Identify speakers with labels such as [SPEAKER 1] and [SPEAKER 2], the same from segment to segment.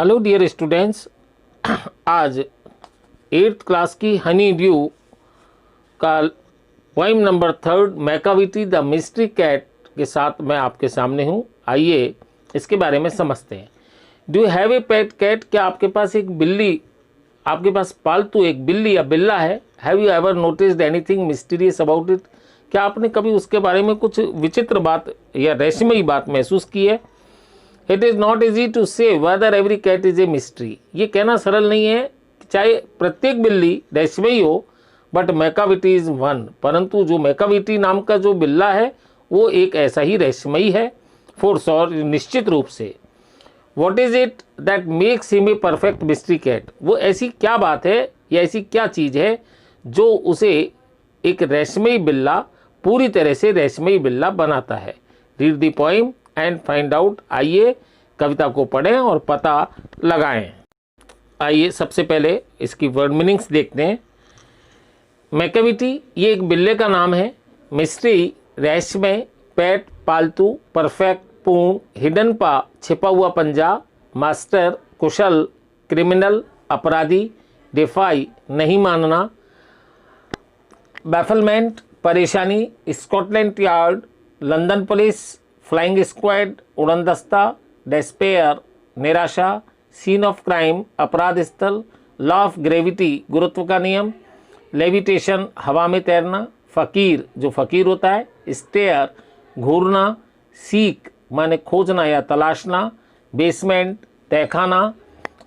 [SPEAKER 1] Hello dear students, आज 8th class की honey dew का poem number 3 Macavity the mystery cat के साथ मैं आपके सामने हूँ। आइए इसके बारे में समझते हैं। Do you have a pet cat? क्या आपके पास एक बिल्ली, आपके पास पालतू एक बिल्ली या बिल्ला है? Have you ever noticed anything mysterious about it? क्या आपने कभी उसके बारे में कुछ विचित्र बात या रहस्यमयी बात महसूस की है? It is not easy to say whether every cat is a mystery. ये कहना सरल नहीं है चाहे प्रत्येक बिल्ली रहस्यमयी हो, बट मैकाविटी इज़ वन। परंतु जो मैकाविटी नाम का जो बिल्ला है वो एक ऐसा ही रहस्यमयी है, फॉर श्योर, निश्चित रूप से। What is it that makes him a perfect mystery cat? वो ऐसी क्या बात है या ऐसी क्या चीज़ है जो उसे एक रहस्यमयी बिल्ला, पूरी तरह से रहस्यमयी बिल्ला बनाता है? Read the poem and find out. आइए कविता को पढ़ें और पता लगाएं। आइए सबसे पहले इसकी वर्ड मीनिंग्स देखते हैं। मैकाविटी ये एक बिल्ले का नाम है। मिस्ट्री रहस्यमय, पेट पालतू, परफेक्ट पूर्ण, हिडन पा छिपा हुआ पंजा, मास्टर कुशल, क्रिमिनल अपराधी, डिफाई नहीं मानना, बैफलमेंट परेशानी, Scotland yard London police, flying squad उड़नदस्ता, डेस्पेयर निराशा, सीन ऑफ क्राइम अपराध स्थल, लॉ ऑफ ग्रेविटी गुरुत्व का नियम, लेविटेशन हवा में तैरना, फ़कीर जो फ़कीर होता है, स्टेयर घूरना, सीक माने खोजना या तलाशना, बेसमेंट तहखाना,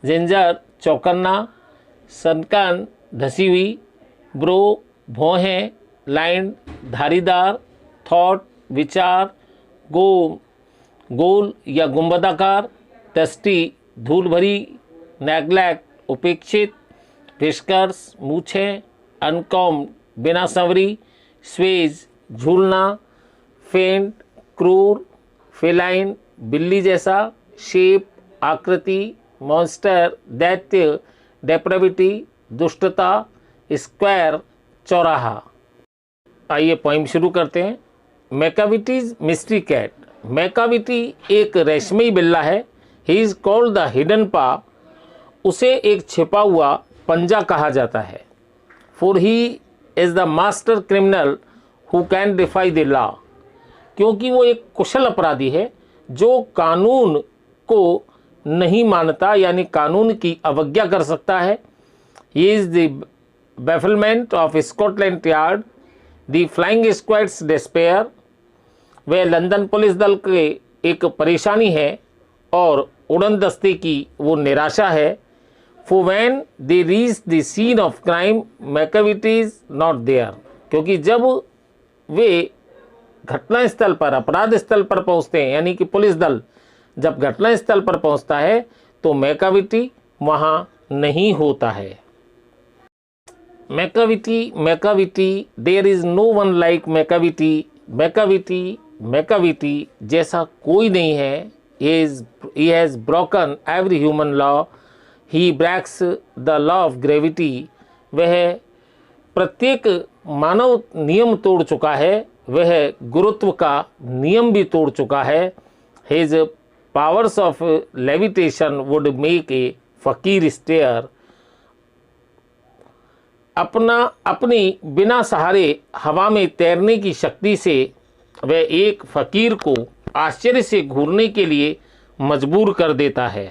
[SPEAKER 1] जिंजर चौकन्ना, सनकन धसी हुई, ब्रो भौहें, लाइन धारीदार, थॉट विचार, गोल या गुंबदाकार, डस्टी धूल भरी, नेग्लेक्ट उपेक्षित, विस्कर्स मूछें, अनकॉम्ड बिना संवरी, स्वेज झूलना, फेंट क्रूर, फेलाइन बिल्ली जैसा, शेप आकृति, मॉन्स्टर दैत्य, डेप्रेविटी दुष्टता, स्क्वायर चौराहा। आइए पोइम शुरू करते हैं। मैकाविटीज मिस्ट्री कैट। मैकाविटी एक रहस्यमयी बिल्ला है। He is called the hidden paw. उसे एक छिपा हुआ पंजा कहा जाता है। For he is the master criminal who can defy the law. क्योंकि वो एक कुशल अपराधी है जो कानून को नहीं मानता, यानी कानून की अवज्ञा कर सकता है। He is the bafflement of Scotland Yard, the flying squad's despair. वह लंदन पुलिस दल के एक परेशानी है और उड़न दस्ते की वो निराशा है। For when they reach the scene of crime Macavity is not there. क्योंकि जब वे घटना स्थल पर, अपराध स्थल पर पहुंचते हैं, यानी कि पुलिस दल जब घटना स्थल पर पहुंचता है तो मैकाविटी वहां नहीं होता है। Macavity there is no one like Macavity. Macavity जैसा कोई नहीं है। he has broken every human law. he breaks the law of gravity. वह प्रत्येक मानव नियम तोड़ चुका है, वह गुरुत्व का नियम भी तोड़ चुका है। his powers of levitation would make a फकीर stare. अपनी बिना सहारे हवा में तैरने की शक्ति से वह एक फ़कीर को आश्चर्य से घूरने के लिए मजबूर कर देता है।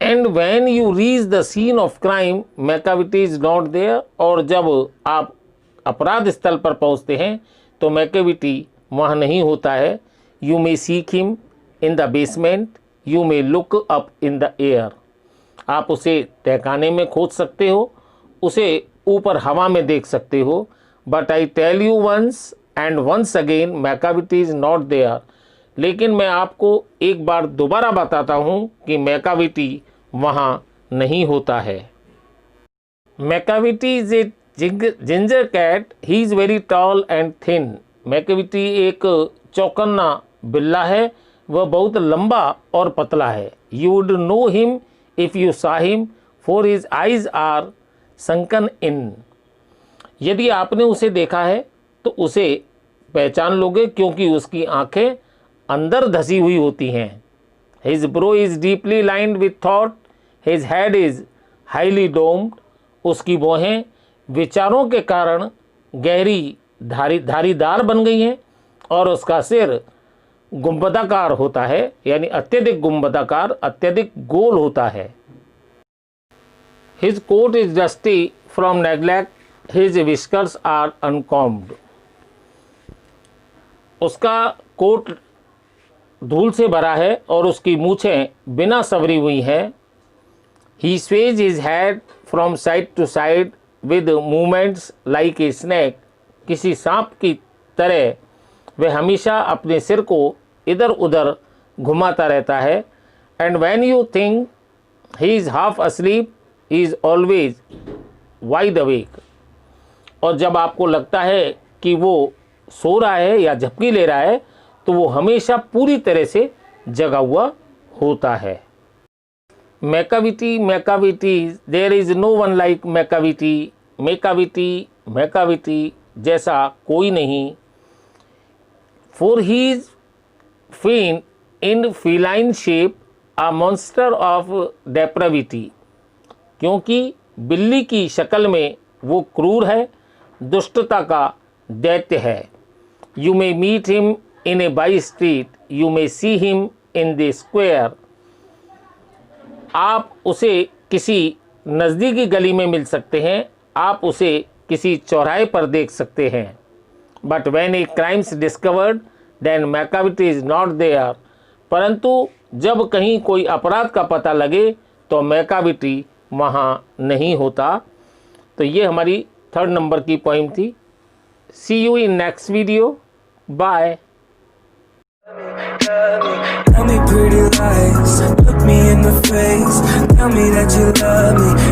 [SPEAKER 1] And when you reach the scene of crime Macavity is not there. और जब आप अपराध स्थल पर पहुंचते हैं तो मैकाविटी वहाँ नहीं होता है। You may seek him in the basement, you may look up in the air. आप उसे तहखाने में खोज सकते हो, उसे ऊपर हवा में देख सकते हो। But I tell you once and once again Macavity is not there. लेकिन मैं आपको एक बार दोबारा बताता हूँ कि मैकाविटी वहाँ नहीं होता है। Macavity is a ginger cat. He is very tall and thin. Macavity एक चौकन्ना बिल्ला है, वह बहुत लंबा और पतला है। You would know him if you saw him, for his eyes are sunken in. यदि आपने उसे देखा है तो उसे पहचान लोगे क्योंकि उसकी आंखें अंदर धसी हुई होती हैं। His brow is deeply lined with thought. His head is highly domed. उसकी भौहें विचारों के कारण गहरी धारीदार बन गई हैं और उसका सिर गुंबदाकार होता है, यानी अत्यधिक गुंबदाकार, अत्यधिक गोल होता है। His coat is dusty from neglect. His whiskers are uncombed. उसका कोट धूल से भरा है और उसकी मूछें बिना संवरी हुई हैं। He sways his head from side to side with movements like a snake. किसी सांप की तरह वह हमेशा अपने सिर को इधर उधर घुमाता रहता है। And when you think he is half asleep, he is always wide awake. और जब आपको लगता है कि वो सो रहा है या झपकी ले रहा है, तो वो हमेशा पूरी तरह से जगा हुआ होता है। Macavity, Macavity, there is no one like Macavity. Macavity, Macavity जैसा कोई नहीं। For he is fiend in feline shape, a monster of depravity. क्योंकि बिल्ली की शक्ल में वो क्रूर है, दुष्टता का दैत्य है। You may meet him in a by street, you may see him in the square. आप उसे किसी नज़दीकी गली में मिल सकते हैं, आप उसे किसी चौराहे पर देख सकते हैं। But when a crime's discovered then Macavity is not there. परंतु जब कहीं कोई अपराध का पता लगे तो मैकाविटी वहाँ नहीं होता। तो ये हमारी 3rd नंबर की पोइम थी। See you in next video, bye.
[SPEAKER 2] Tell me pretty lies, look me in the face, tell me that you love me.